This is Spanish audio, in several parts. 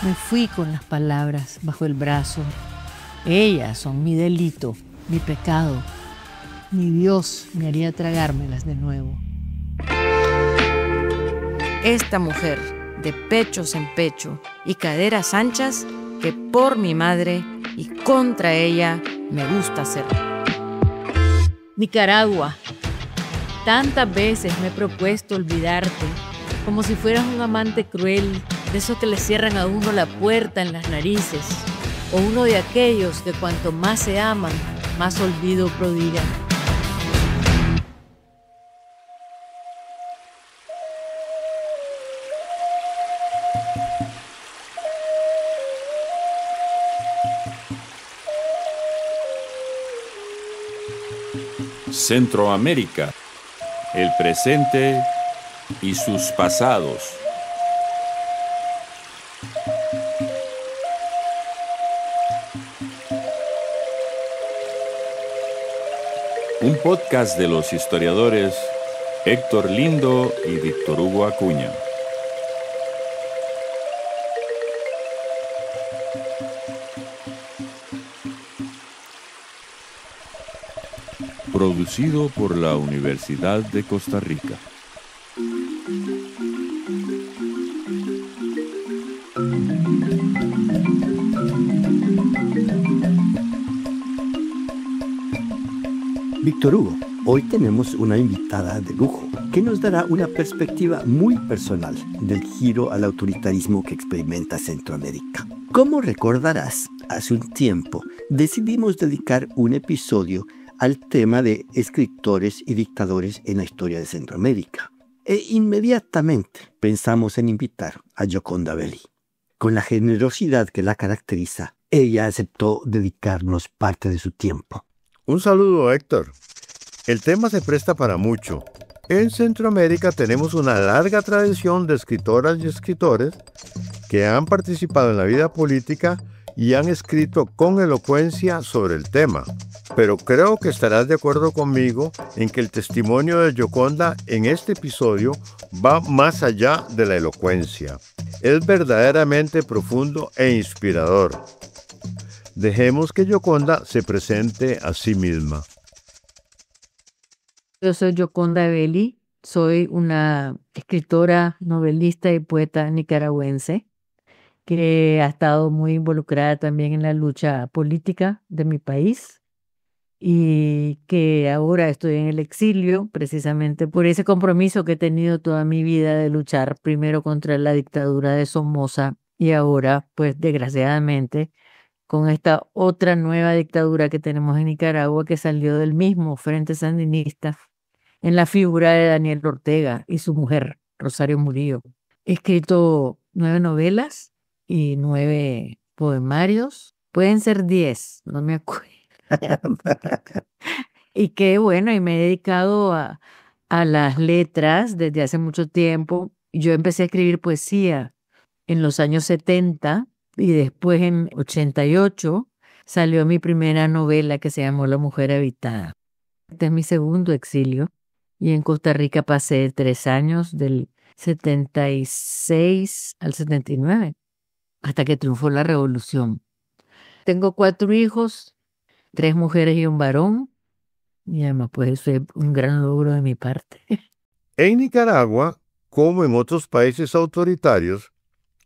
Me fui con las palabras bajo el brazo. Ellas son mi delito, mi pecado. Ni Dios me haría tragármelas de nuevo. Esta mujer, de pechos en pecho y caderas anchas, que por mi madre y contra ella me gusta hacer. Nicaragua, tantas veces me he propuesto olvidarte, como si fueras un amante cruel, de esos que le cierran a uno la puerta en las narices, o uno de aquellos que cuanto más se aman, más olvido prodigan. Centroamérica, el presente y sus pasados. Un podcast de los historiadores Héctor Lindo y Víctor Hugo Acuña. Producido por la Universidad de Costa Rica. Víctor Hugo, hoy tenemos una invitada de lujo que nos dará una perspectiva muy personal del giro al autoritarismo que experimenta Centroamérica. Como recordarás, hace un tiempo decidimos dedicar un episodio al tema de escritores y dictadores en la historia de Centroamérica. E inmediatamente pensamos en invitar a Gioconda Belli. Con la generosidad que la caracteriza, ella aceptó dedicarnos parte de su tiempo. Un saludo, Héctor. El tema se presta para mucho. En Centroamérica tenemos una larga tradición de escritoras y escritores que han participado en la vida política y han escrito con elocuencia sobre el tema. Pero creo que estarás de acuerdo conmigo en que el testimonio de Gioconda en este episodio va más allá de la elocuencia. Es verdaderamente profundo e inspirador. Dejemos que Gioconda se presente a sí misma. Yo soy Gioconda Belli, soy una escritora, novelista y poeta nicaragüense que ha estado muy involucrada también en la lucha política de mi país y que ahora estoy en el exilio precisamente por ese compromiso que he tenido toda mi vida de luchar primero contra la dictadura de Somoza y ahora, pues desgraciadamente, con esta otra nueva dictadura que tenemos en Nicaragua que salió del mismo Frente Sandinista en la figura de Daniel Ortega y su mujer, Rosario Murillo. He escrito 9 novelas y 9 poemarios. Pueden ser 10, no me acuerdo. Y qué bueno, y me he dedicado a las letras desde hace mucho tiempo. Yo empecé a escribir poesía en los años 70 y después en 88 salió mi primera novela que se llamó La Mujer Habitada. Este es mi segundo exilio y en Costa Rica pasé 3 años del 76 al 79 hasta que triunfó la revolución. Tengo 4 hijos, 3 mujeres y un varón y además pues eso es un gran logro de mi parte. En Nicaragua, como en otros países autoritarios,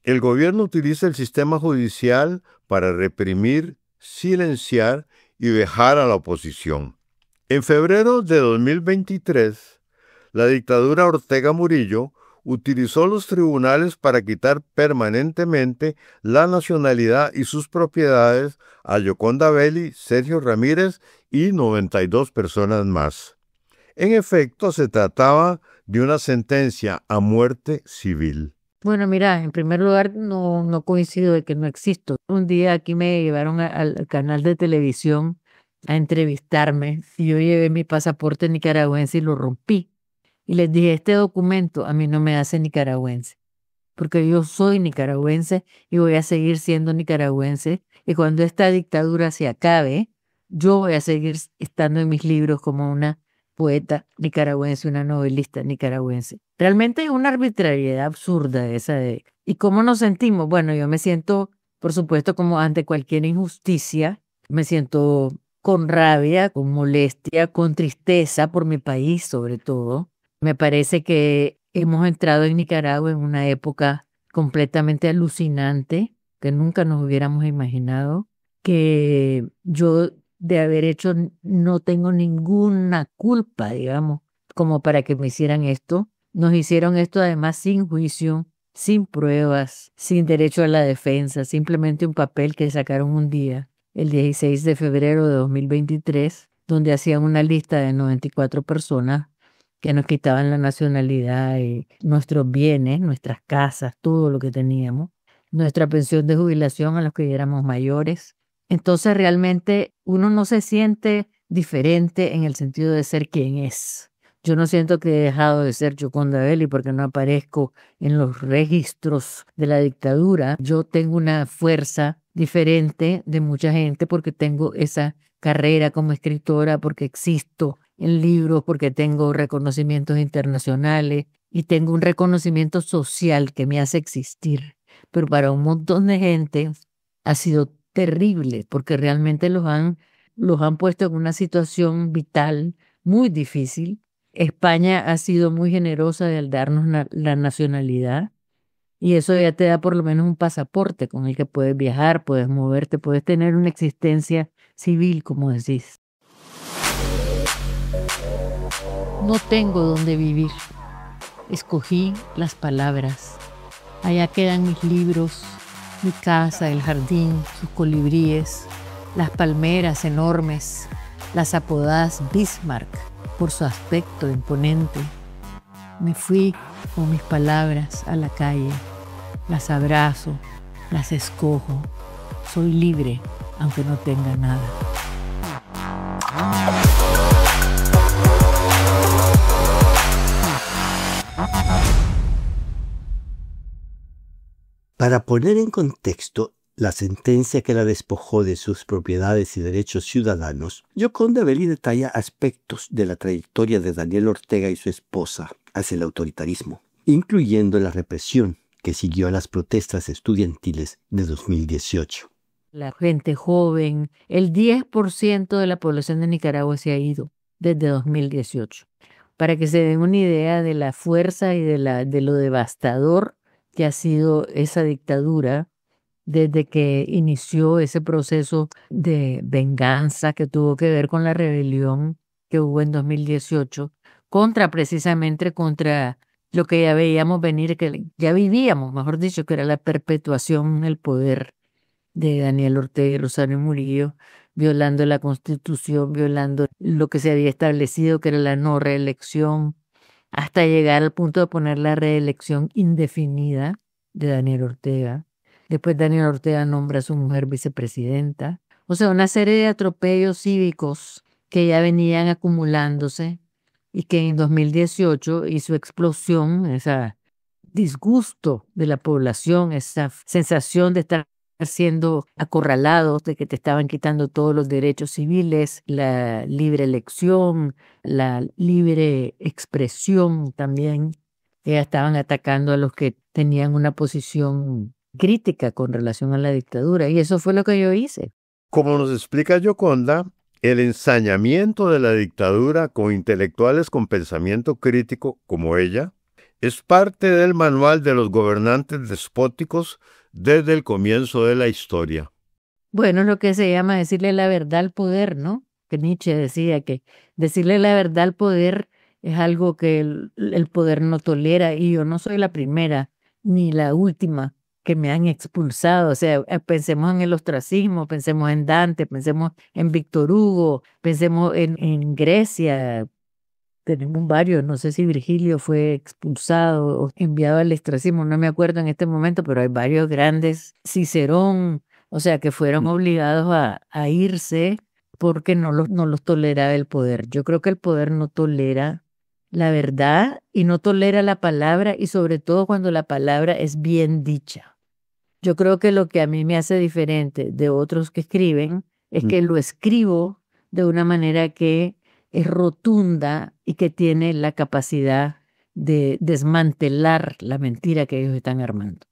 el gobierno utiliza el sistema judicial para reprimir, silenciar y vejar a la oposición. En febrero de 2023, la dictadura Ortega Murillo utilizó los tribunales para quitar permanentemente la nacionalidad y sus propiedades a Gioconda Belli, Sergio Ramírez y 92 personas más. En efecto, se trataba de una sentencia a muerte civil. Bueno, mira, en primer lugar no coincido de que no existo. Un día aquí me llevaron al canal de televisión a entrevistarme y yo llevé mi pasaporte nicaragüense y lo rompí. Y les dije, este documento a mí no me hace nicaragüense, porque yo soy nicaragüense y voy a seguir siendo nicaragüense. Y cuando esta dictadura se acabe, yo voy a seguir estando en mis libros como una poeta nicaragüense, una novelista nicaragüense. Realmente es una arbitrariedad absurda esa de... ¿Y cómo nos sentimos? Bueno, yo me siento, por supuesto, como ante cualquier injusticia, me siento con rabia, con molestia, con tristeza por mi país sobre todo. Me parece que hemos entrado en Nicaragua en una época completamente alucinante que nunca nos hubiéramos imaginado, que yo de haber hecho no tengo ninguna culpa, digamos, como para que me hicieran esto. Nos hicieron esto además sin juicio, sin pruebas, sin derecho a la defensa, simplemente un papel que sacaron un día, el 16 de febrero de 2023, donde hacían una lista de 94 personas que nos quitaban la nacionalidad y nuestros bienes, nuestras casas, todo lo que teníamos, nuestra pensión de jubilación a los que ya éramos mayores. Entonces realmente uno no se siente diferente en el sentido de ser quien es. Yo no siento que he dejado de ser Gioconda Belli porque no aparezco en los registros de la dictadura. Yo tengo una fuerza diferente de mucha gente porque tengo esa carrera como escritora, porque existo en libros, porque tengo reconocimientos internacionales y tengo un reconocimiento social que me hace existir. Pero para un montón de gente ha sido terrible porque realmente los han puesto en una situación vital muy difícil. España ha sido muy generosa al darnos la nacionalidad y eso ya te da por lo menos un pasaporte con el que puedes viajar, puedes moverte, puedes tener una existencia civil, como decís. No tengo dónde vivir. Escogí las palabras. Allá quedan mis libros, mi casa, el jardín, sus colibríes, las palmeras enormes, las apodadas Bismarck por su aspecto imponente. Me fui con mis palabras a la calle, las abrazo, las escojo. Soy libre, aunque no tenga nada. Para poner en contexto la sentencia que la despojó de sus propiedades y derechos ciudadanos, Gioconda Belli detalla aspectos de la trayectoria de Daniel Ortega y su esposa hacia el autoritarismo, incluyendo la represión que siguió a las protestas estudiantiles de 2018. La gente joven, el 10% de la población de Nicaragua se ha ido desde 2018. Para que se den una idea de la fuerza y de lo devastador que ha sido esa dictadura desde que inició ese proceso de venganza que tuvo que ver con la rebelión que hubo en 2018 precisamente contra lo que ya veíamos venir, que ya vivíamos, mejor dicho, que era la perpetuación del poder de Daniel Ortega y Rosario Murillo, violando la Constitución, violando lo que se había establecido, que era la no reelección, hasta llegar al punto de poner la reelección indefinida de Daniel Ortega. Después Daniel Ortega nombra a su mujer vicepresidenta. O sea, una serie de atropellos cívicos que ya venían acumulándose y que en 2018 hizo explosión, ese disgusto de la población, esa sensación de estar siendo acorralados, de que te estaban quitando todos los derechos civiles, la libre elección, la libre expresión también. Estaban atacando a los que tenían una posición crítica con relación a la dictadura, y eso fue lo que yo hice. Como nos explica Gioconda, el ensañamiento de la dictadura con intelectuales con pensamiento crítico como ella es parte del manual de los gobernantes despóticos desde el comienzo de la historia. Bueno, es lo que se llama decirle la verdad al poder, ¿no? Que Nietzsche decía que decirle la verdad al poder es algo que el poder no tolera, y yo no soy la primera ni la última que me han expulsado. O sea, pensemos en el ostracismo, pensemos en Dante, pensemos en Víctor Hugo, pensemos en Grecia. Tenemos varios, no sé si Virgilio fue expulsado o enviado al ostracismo, no me acuerdo en este momento, pero hay varios grandes, Cicerón, o sea, que fueron obligados a irse porque no los toleraba el poder. Yo creo que el poder no tolera la verdad y no tolera la palabra, y sobre todo cuando la palabra es bien dicha. Yo creo que lo que a mí me hace diferente de otros que escriben es que lo escribo de una manera que es rotunda y que tiene la capacidad de desmantelar la mentira que ellos están armando.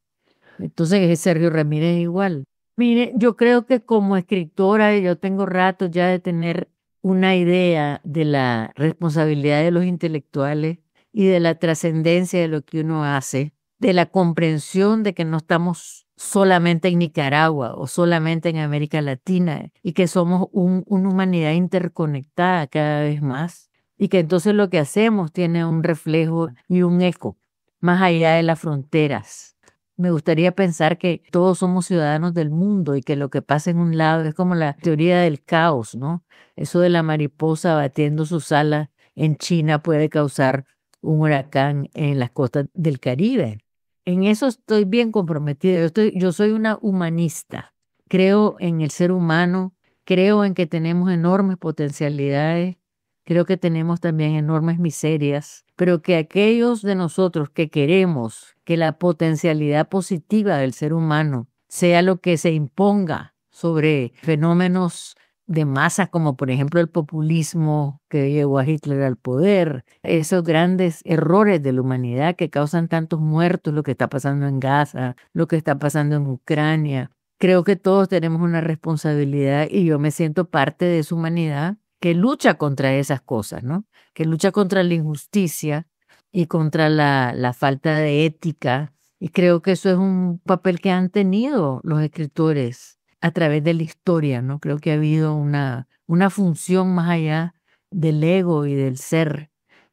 Entonces, Sergio Ramírez es igual. Mire, yo creo que como escritora yo tengo rato ya de tener una idea de la responsabilidad de los intelectuales y de la trascendencia de lo que uno hace, de la comprensión de que no estamos solamente en Nicaragua o solamente en América Latina y que somos una humanidad interconectada cada vez más y que entonces lo que hacemos tiene un reflejo y un eco más allá de las fronteras. Me gustaría pensar que todos somos ciudadanos del mundo y que lo que pasa en un lado es como la teoría del caos, ¿no? Eso de la mariposa batiendo sus alas en China puede causar un huracán en las costas del Caribe. En eso estoy bien comprometida. Yo soy una humanista. Creo en el ser humano, creo en que tenemos enormes potencialidades, creo que tenemos también enormes miserias, pero que aquellos de nosotros que queremos que la potencialidad positiva del ser humano sea lo que se imponga sobre fenómenos de masa, como por ejemplo el populismo que llevó a Hitler al poder, esos grandes errores de la humanidad que causan tantos muertos, lo que está pasando en Gaza, lo que está pasando en Ucrania. Creo que todos tenemos una responsabilidad y yo me siento parte de esa humanidad que lucha contra esas cosas, ¿no? Que lucha contra la injusticia y contra la falta de ética. Y creo que eso es un papel que han tenido los escritores a través de la historia, ¿no? Creo que ha habido una función más allá del ego y del ser,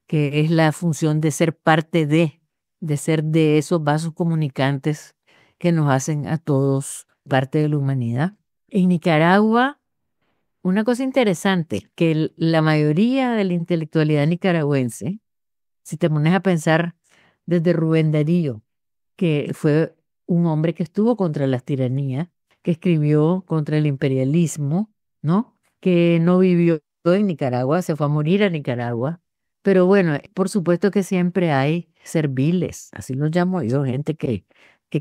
que es la función de ser parte de ser de esos vasos comunicantes que nos hacen a todos parte de la humanidad. En Nicaragua, una cosa interesante, que la mayoría de la intelectualidad nicaragüense, si te pones a pensar desde Rubén Darío, que fue un hombre que estuvo contra las tiranías, que escribió contra el imperialismo, ¿no? Que no vivió en Nicaragua, se fue a morir a Nicaragua. Pero bueno, por supuesto que siempre hay serviles, así los llamo yo, gente que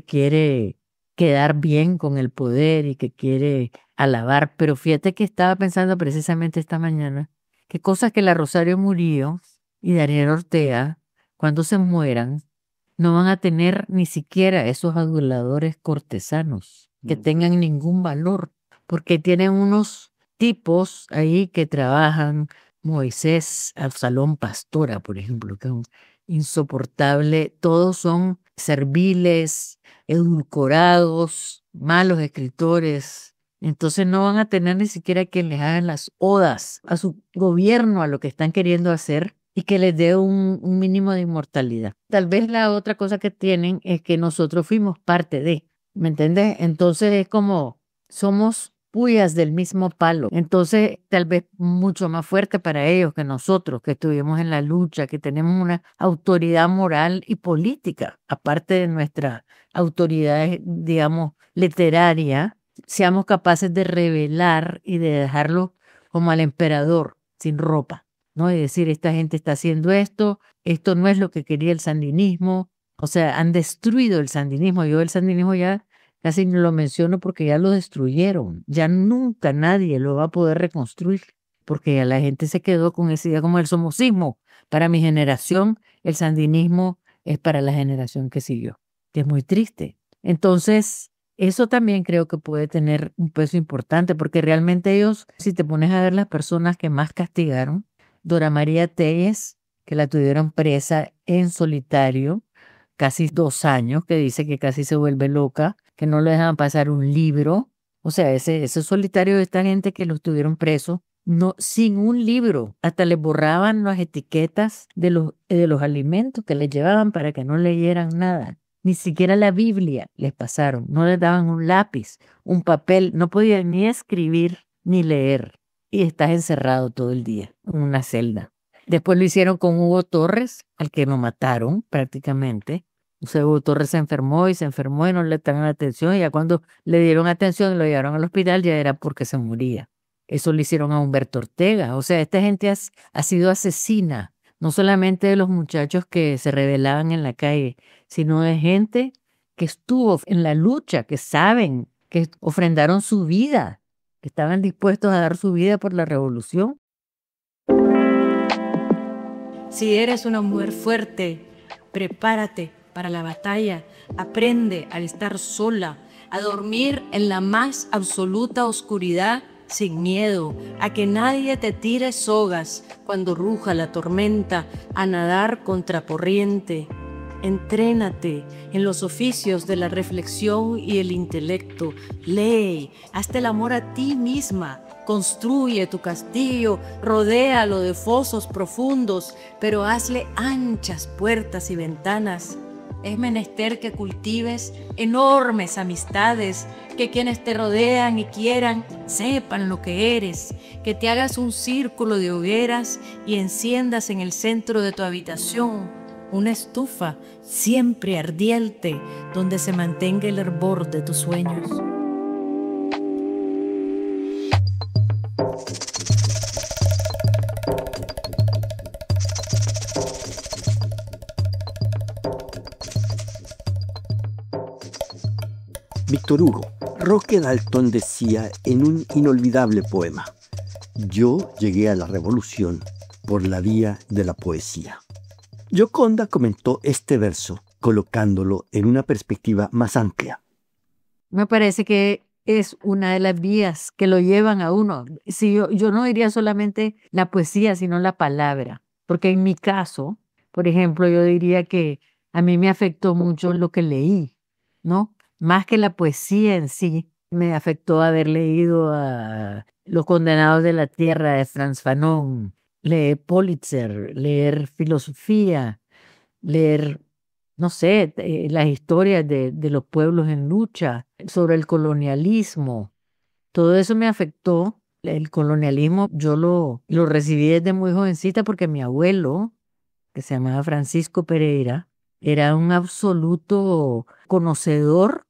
quiere quedar bien con el poder y que quiere alabar. Pero fíjate que estaba pensando precisamente esta mañana que cosas que la Rosario Murillo y Daniel Ortega, cuando se mueran, no van a tener ni siquiera esos aduladores cortesanos que tengan ningún valor, porque tienen unos tipos ahí que trabajan, Moisés Absalón Pastora, por ejemplo, que es un insoportable, todos son serviles, edulcorados, malos escritores. Entonces no van a tener ni siquiera quien les hagan las odas a su gobierno, a lo que están queriendo hacer y que les dé un mínimo de inmortalidad. Tal vez la otra cosa que tienen es que nosotros fuimos parte de, ¿me entiendes? Entonces es como somos puyas del mismo palo. Entonces tal vez mucho más fuerte para ellos que nosotros, que estuvimos en la lucha, que tenemos una autoridad moral y política, aparte de nuestra autoridad, digamos, literaria, seamos capaces de revelar y de dejarlo como al emperador, sin ropa, ¿no? Y decir, esta gente está haciendo esto no es lo que quería el sandinismo. O sea, han destruido el sandinismo. Yo el sandinismo ya casi no lo menciono porque ya lo destruyeron. Ya nunca nadie lo va a poder reconstruir porque ya la gente se quedó con esa idea como el somocismo. Para mi generación, el sandinismo es para la generación que siguió, que es muy triste. Entonces, eso también creo que puede tener un peso importante porque realmente ellos, si te pones a ver las personas que más castigaron, Dora María Telles, que la tuvieron presa en solitario casi 2 años, que dice que casi se vuelve loca, que no le dejan pasar un libro. O sea, ese solitario de esta gente que los tuvieron presos, no, sin un libro. Hasta les borraban las etiquetas de los alimentos que les llevaban para que no leyeran nada. Ni siquiera la Biblia les pasaron. No les daban un lápiz, un papel. No podían ni escribir ni leer. Y estás encerrado todo el día en una celda. Después lo hicieron con Hugo Torres, al que lo mataron prácticamente. O sea, Hugo Torres se enfermó y no le daban atención. Y ya cuando le dieron atención y lo llevaron al hospital, ya era porque se moría. Eso le hicieron a Humberto Ortega. O sea, esta gente ha sido asesina, no solamente de los muchachos que se rebelaban en la calle, sino de gente que estuvo en la lucha, que saben, que ofrendaron su vida, que estaban dispuestos a dar su vida por la revolución. Si eres una mujer fuerte, prepárate para la batalla. Aprende a estar sola, a dormir en la más absoluta oscuridad sin miedo, a que nadie te tire sogas cuando ruja la tormenta, a nadar contracorriente. Entrénate en los oficios de la reflexión y el intelecto. Lee, hazte el amor a ti misma. Construye tu castillo, rodéalo de fosos profundos, pero hazle anchas puertas y ventanas. Es menester que cultives enormes amistades, que quienes te rodean y quieran sepan lo que eres, que te hagas un círculo de hogueras y enciendas en el centro de tu habitación una estufa siempre ardiente donde se mantenga el hervor de tus sueños. Víctor Hugo, Roque Dalton decía en un inolvidable poema: yo llegué a la revolución por la vía de la poesía. Gioconda comentó este verso colocándolo en una perspectiva más amplia. Me parece que es una de las vías que lo llevan a uno. Si yo no diría solamente la poesía, sino la palabra. Porque en mi caso, por ejemplo, yo diría que a mí me afectó mucho lo que leí, ¿no? Más que la poesía en sí, me afectó haber leído a Los Condenados de la Tierra de Frantz Fanon, leer Pulitzer, leer filosofía, leer, no sé, las historias de los pueblos en lucha, sobre el colonialismo. Todo eso me afectó. El colonialismo yo lo recibí desde muy jovencita porque mi abuelo, que se llamaba Francisco Pereira, era un absoluto conocedor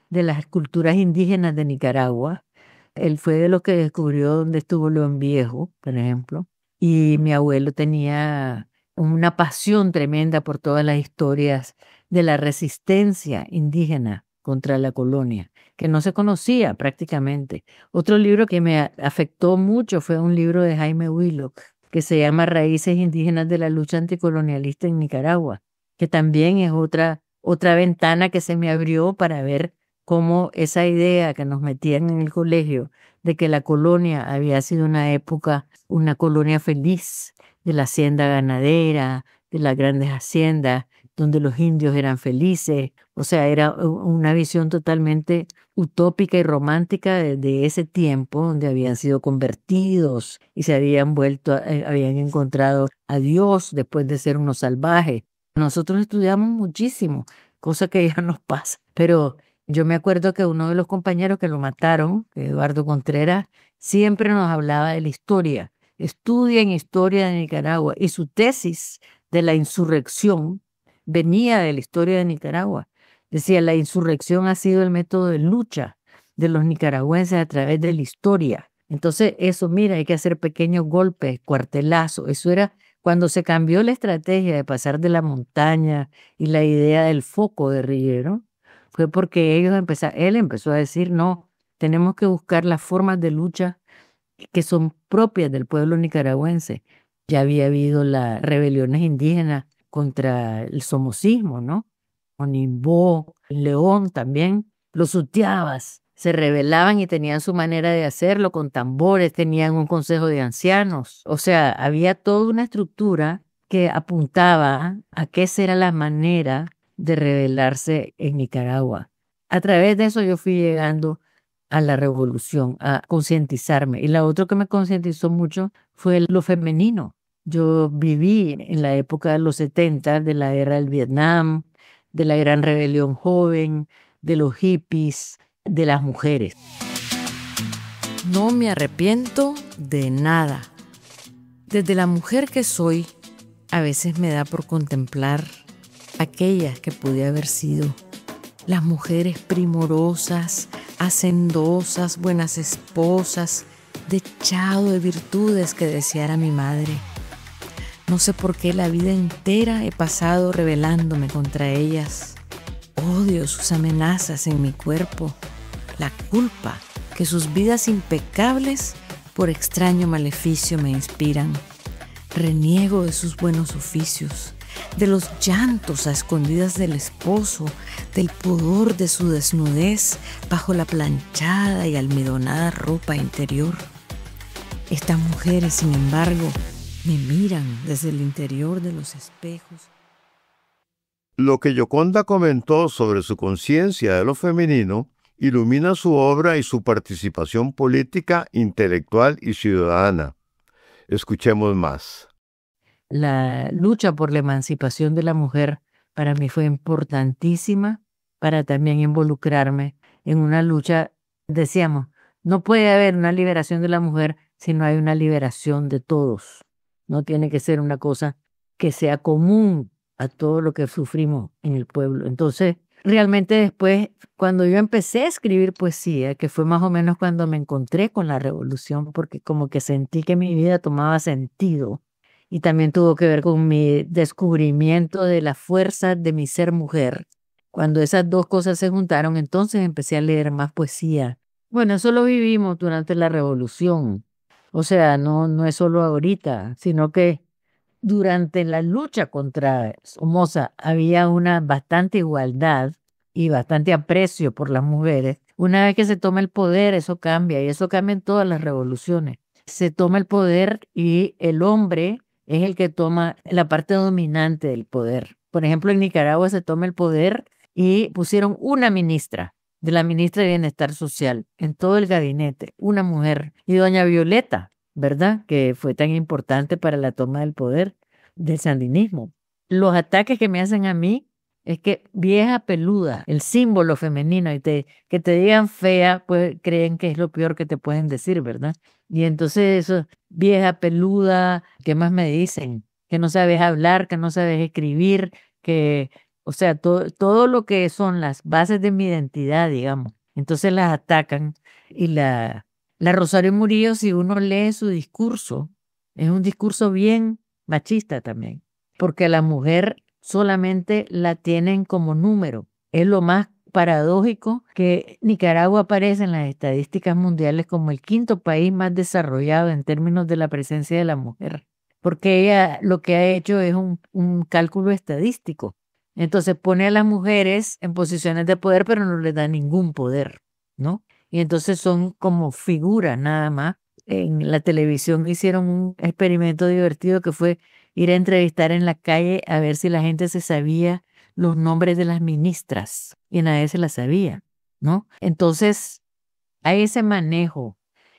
de las culturas indígenas de Nicaragua. Él fue de los que descubrió dónde estuvo León Viejo, por ejemplo. Y mi abuelo tenía una pasión tremenda por todas las historias de la resistencia indígena contra la colonia, que no se conocía prácticamente. Otro libro que me afectó mucho fue un libro de Jaime Willock, que se llama Raíces Indígenas de la Lucha Anticolonialista en Nicaragua, que también es otra ventana que se me abrió para ver cómo esa idea que nos metían en el colegio de que la colonia había sido una época, una colonia feliz, de la hacienda ganadera, de las grandes haciendas, donde los indios eran felices. O sea, era una visión totalmente utópica y romántica de ese tiempo, donde habían sido convertidos y se habían habían encontrado a Dios después de ser unos salvajes. Nosotros estudiamos muchísimo, cosa que ya nos pasa, pero yo me acuerdo que uno de los compañeros que lo mataron, Eduardo Contreras, siempre nos hablaba de la historia. Estudien historia de Nicaragua y su tesis de la insurrección venía de la historia de Nicaragua. Decía, la insurrección ha sido el método de lucha de los nicaragüenses a través de la historia. Entonces eso, mira, hay que hacer pequeños golpes, cuartelazos. Eso era cuando se cambió la estrategia de pasar de la montaña y la idea del foco guerrillero. Fue porque él empezó a decir, no, tenemos que buscar las formas de lucha que son propias del pueblo nicaragüense. Ya había habido las rebeliones indígenas contra el somocismo, ¿no? Onimbó, León también, los sutiabas se rebelaban y tenían su manera de hacerlo con tambores, tenían un consejo de ancianos. O sea, había toda una estructura que apuntaba a qué será la manera de rebelarse en Nicaragua. A través de eso yo fui llegando a la revolución, a concientizarme. Y la otra que me concientizó mucho fue lo femenino. Yo viví en la época de los 70, de la guerra del Vietnam, de la gran rebelión joven, de los hippies, de las mujeres. No me arrepiento de nada. Desde la mujer que soy, a veces me da por contemplar aquellas que pude haber sido. Las mujeres primorosas, hacendosas, buenas esposas, dechado de virtudes que deseara mi madre. No sé por qué la vida entera he pasado rebelándome contra ellas. Odio sus amenazas en mi cuerpo, la culpa que sus vidas impecables por extraño maleficio me inspiran. Reniego de sus buenos oficios, de los llantos a escondidas del esposo, del pudor de su desnudez bajo la planchada y almidonada ropa interior. Estas mujeres, sin embargo, me miran desde el interior de los espejos. Lo que Gioconda comentó sobre su conciencia de lo femenino ilumina su obra y su participación política, intelectual y ciudadana. Escuchemos más. La lucha por la emancipación de la mujer para mí fue importantísima para también involucrarme en una lucha. Decíamos, no puede haber una liberación de la mujer si no hay una liberación de todos. No tiene que ser una cosa que sea común a todo lo que sufrimos en el pueblo. Entonces, realmente después, cuando yo empecé a escribir poesía, que fue más o menos cuando me encontré con la revolución, porque como que sentí que mi vida tomaba sentido, y también tuvo que ver con mi descubrimiento de la fuerza de mi ser mujer. Cuando esas dos cosas se juntaron, entonces empecé a leer más poesía. Bueno, eso lo vivimos durante la revolución. O sea, no es solo ahorita, sino que durante la lucha contra Somoza había una bastante igualdad y bastante aprecio por las mujeres. Una vez que se toma el poder, eso cambia, y eso cambia en todas las revoluciones. Se toma el poder y el hombre es el que toma la parte dominante del poder. Por ejemplo, en Nicaragua se toma el poder y pusieron una ministra, de la ministra de Bienestar Social, en todo el gabinete, una mujer, y doña Violeta, ¿verdad?, que fue tan importante para la toma del poder del sandinismo. Los ataques que me hacen a mí es que vieja peluda, el símbolo femenino, y que te digan fea, pues creen que es lo peor que te pueden decir, ¿verdad? Y entonces eso, vieja peluda, ¿qué más me dicen? Que no sabes hablar, que no sabes escribir, o sea, todo lo que son las bases de mi identidad, digamos. Entonces las atacan, y la Rosario Murillo, si uno lee su discurso, es un discurso bien machista también, porque a la mujer solamente la tienen como número. Es lo más paradójico que Nicaragua aparece en las estadísticas mundiales como el 5º país más desarrollado en términos de la presencia de la mujer, porque ella lo que ha hecho es un cálculo estadístico. Entonces pone a las mujeres en posiciones de poder, pero no les da ningún poder, ¿no? Y entonces son como figuras nada más. En la televisión hicieron un experimento divertido que fue ir a entrevistar en la calle a ver si la gente se sabía los nombres de las ministras, y nadie se las sabía, ¿no? Entonces hay ese manejo,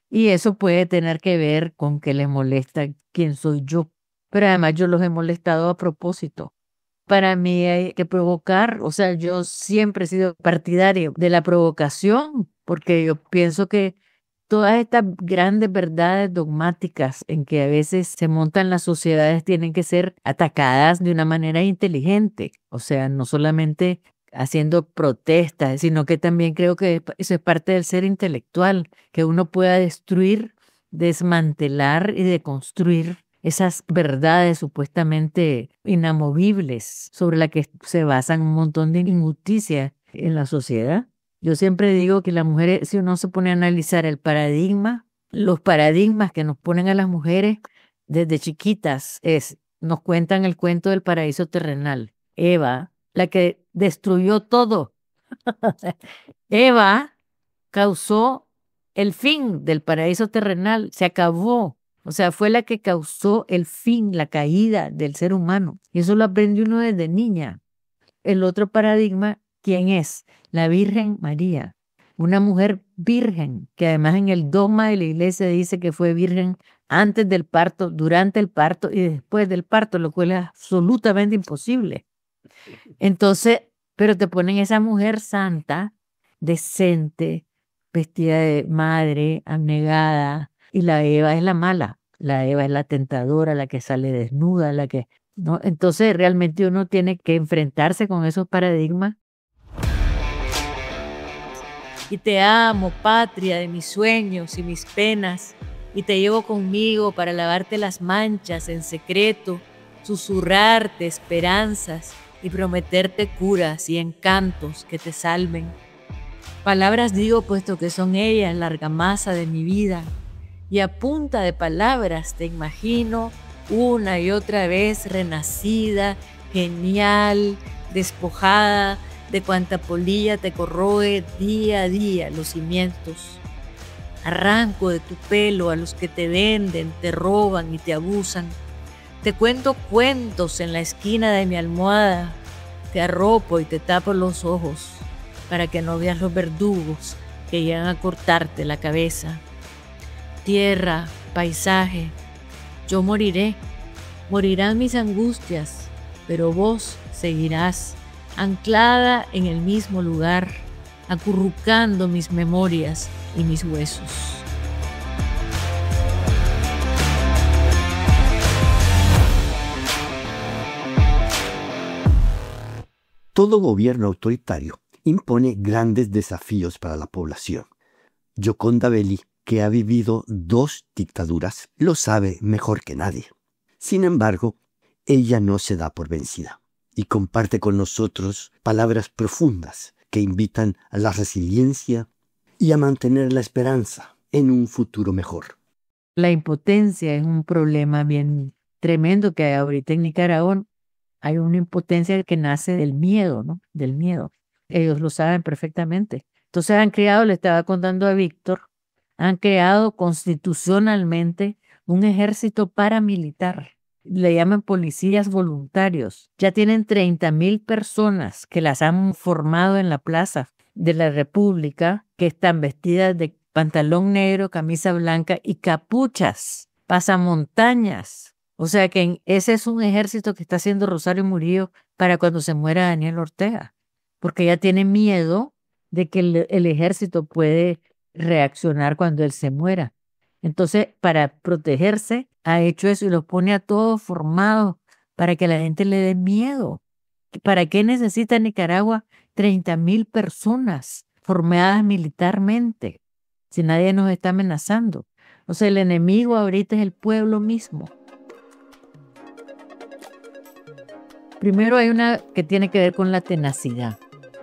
y eso puede tener que ver con que les molesta quién soy yo, pero además yo los he molestado a propósito. Para mí hay que provocar, o sea, yo siempre he sido partidario de la provocación, porque yo pienso que todas estas grandes verdades dogmáticas en que a veces se montan las sociedades tienen que ser atacadas de una manera inteligente, o sea, no solamente haciendo protestas, sino que también creo que eso es parte del ser intelectual, que uno pueda destruir, desmantelar y deconstruir esas verdades supuestamente inamovibles sobre las que se basan un montón de injusticias en la sociedad. Yo siempre digo que las mujeres, si uno se pone a analizar el paradigma, los paradigmas que nos ponen a las mujeres desde chiquitas nos cuentan el cuento del paraíso terrenal. Eva, la que destruyó todo. Eva causó el fin del paraíso terrenal, se acabó. O sea, fue la que causó el fin, la caída del ser humano. Y eso lo aprende uno desde niña. El otro paradigma, ¿quién es? La Virgen María. Una mujer virgen, que además en el dogma de la iglesia dice que fue virgen antes del parto, durante el parto y después del parto, lo cual es absolutamente imposible. Entonces, pero te ponen esa mujer santa, decente, vestida de madre, abnegada, y la Eva es la mala, la Eva es la tentadora, la que sale desnuda, ¿no? Entonces realmente uno tiene que enfrentarse con esos paradigmas. Y te amo, patria de mis sueños y mis penas, y te llevo conmigo para lavarte las manchas en secreto, susurrarte esperanzas y prometerte curas y encantos que te salven. Palabras digo puesto que son ellas la argamasa de mi vida, y a punta de palabras te imagino una y otra vez renacida, genial, despojada de cuanta polilla te corroe día a día los cimientos. Arranco de tu pelo a los que te venden, te roban y te abusan. Te cuento cuentos en la esquina de mi almohada. Te arropo y te tapo los ojos para que no veas los verdugos que llegan a cortarte la cabeza. Tierra, paisaje, yo moriré, morirán mis angustias, pero vos seguirás anclada en el mismo lugar, acurrucando mis memorias y mis huesos. Todo gobierno autoritario impone grandes desafíos para la población. Gioconda Belli, que ha vivido 2 dictaduras, lo sabe mejor que nadie. Sin embargo, ella no se da por vencida y comparte con nosotros palabras profundas que invitan a la resiliencia y a mantener la esperanza en un futuro mejor. La impotencia es un problema bien tremendo que hay ahorita en Nicaragua. Hay una impotencia que nace del miedo, ¿no? Del miedo. Ellos lo saben perfectamente. Entonces le estaba contando a Víctor, han creado constitucionalmente un ejército paramilitar. Le llaman policías voluntarios. Ya tienen 30,000 personas que las han formado en la plaza de la República, que están vestidas de pantalón negro, camisa blanca y capuchas, pasamontañas. O sea que ese es un ejército que está haciendo Rosario Murillo para cuando se muera Daniel Ortega, porque ella tiene miedo de que el ejército puede reaccionar cuando él se muera. Entonces, para protegerse, ha hecho eso y los pone a todos formados para que la gente le dé miedo. ¿Para qué necesita Nicaragua 30,000 personas formadas militarmente si nadie nos está amenazando? O sea, el enemigo ahorita es el pueblo mismo. Primero hay una que tiene que ver con la tenacidad,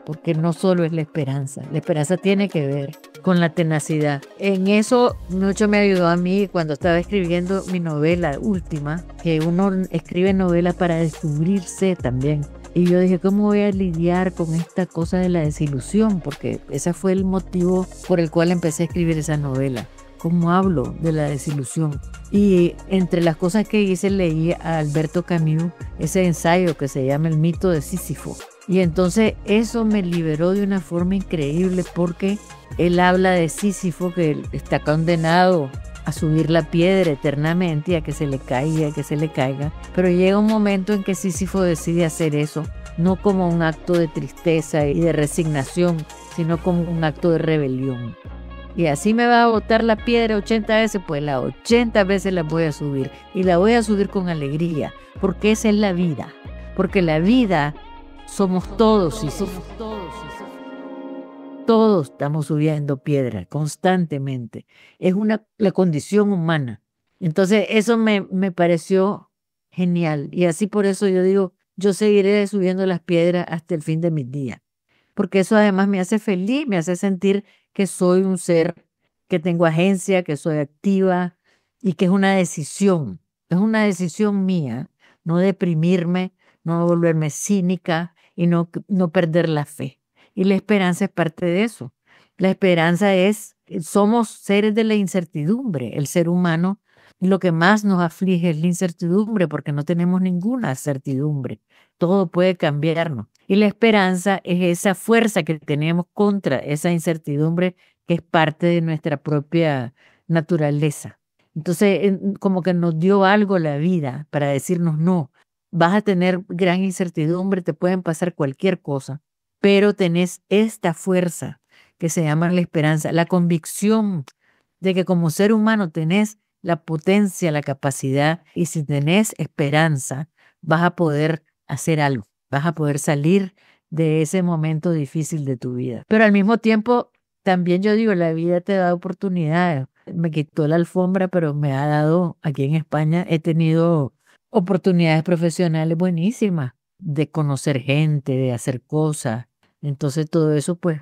porque no solo es la esperanza tiene que ver con la tenacidad. En eso mucho me ayudó a mí cuando estaba escribiendo mi novela última, que uno escribe novelas para descubrirse también. Y yo dije, ¿cómo voy a lidiar con esta cosa de la desilusión? Porque ese fue el motivo por el cual empecé a escribir esa novela. ¿Cómo hablo de la desilusión? Y entre las cosas que hice, leí a Alberto Camus ese ensayo que se llama El mito de Sísifo. Y entonces eso me liberó de una forma increíble porque él habla de Sísifo, que está condenado a subir la piedra eternamente, a que se le caiga, pero llega un momento en que Sísifo decide hacer eso, no como un acto de tristeza y de resignación, sino como un acto de rebelión. Y así me va a botar la piedra 80 veces, pues las 80 veces la voy a subir, y la voy a subir con alegría, porque esa es la vida, porque la vida somos todos Sísifo. Todos estamos subiendo piedra constantemente. Es la condición humana. Entonces eso me pareció genial. Y así por eso yo digo, yo seguiré subiendo las piedras hasta el fin de mis días. Porque eso además me hace feliz, me hace sentir que soy un ser que tengo agencia, que soy activa y que es una decisión. Es una decisión mía, no deprimirme, no volverme cínica y no perder la fe. Y la esperanza es parte de eso. La esperanza somos seres de la incertidumbre. El ser humano, lo que más nos aflige es la incertidumbre porque no tenemos ninguna certidumbre. Todo puede cambiarnos. Y la esperanza es esa fuerza que tenemos contra esa incertidumbre que es parte de nuestra propia naturaleza. Entonces, como que nos dio algo la vida para decirnos, no, vas a tener gran incertidumbre, te pueden pasar cualquier cosa, pero tenés esta fuerza que se llama la esperanza, la convicción de que como ser humano tenés la potencia, la capacidad, y si tenés esperanza, vas a poder hacer algo, vas a poder salir de ese momento difícil de tu vida. Pero al mismo tiempo, también yo digo, la vida te da oportunidades. Me quitó la alfombra, pero me ha dado, aquí en España, he tenido oportunidades profesionales buenísimas de conocer gente, de hacer cosas. Entonces todo eso pues,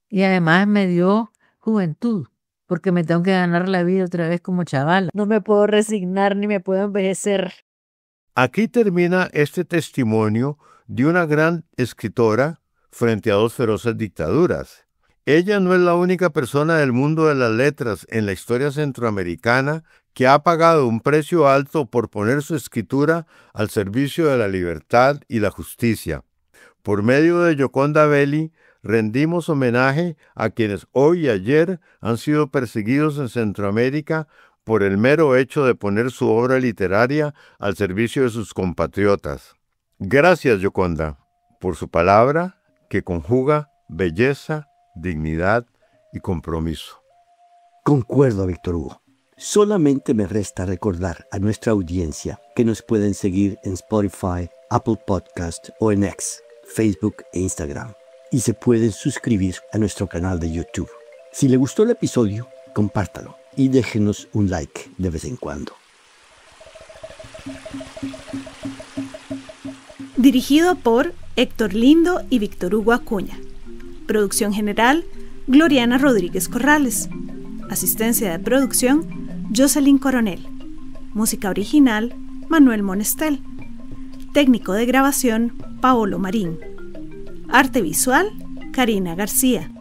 y además me dio juventud, porque me tengo que ganar la vida otra vez como chavala. No me puedo resignar ni me puedo envejecer. Aquí termina este testimonio de una gran escritora frente a dos feroces dictaduras. Ella no es la única persona del mundo de las letras en la historia centroamericana que ha pagado un precio alto por poner su escritura al servicio de la libertad y la justicia. Por medio de Gioconda Belli, rendimos homenaje a quienes hoy y ayer han sido perseguidos en Centroamérica por el mero hecho de poner su obra literaria al servicio de sus compatriotas. Gracias, Gioconda, por su palabra que conjuga belleza, dignidad y compromiso. Concuerdo, Víctor Hugo. Solamente me resta recordar a nuestra audiencia que nos pueden seguir en Spotify, Apple Podcast o en X, Facebook e Instagram. Y se pueden suscribir a nuestro canal de YouTube. Si le gustó el episodio, compártalo y déjenos un like de vez en cuando. Dirigido por Héctor Lindo y Víctor Hugo Acuña. Producción general, Gloriana Rodríguez Corrales. Asistencia de producción, Jocelyn Coronel. Música original, Manuel Monestel. Técnico de grabación, Paolo Marín. Arte visual, Karina García.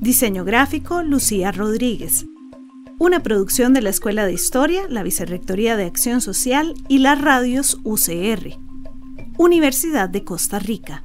Diseño gráfico, Lucía Rodríguez. Una producción de la Escuela de Historia, la Vicerrectoría de Acción Social y las radios UCR. Universidad de Costa Rica.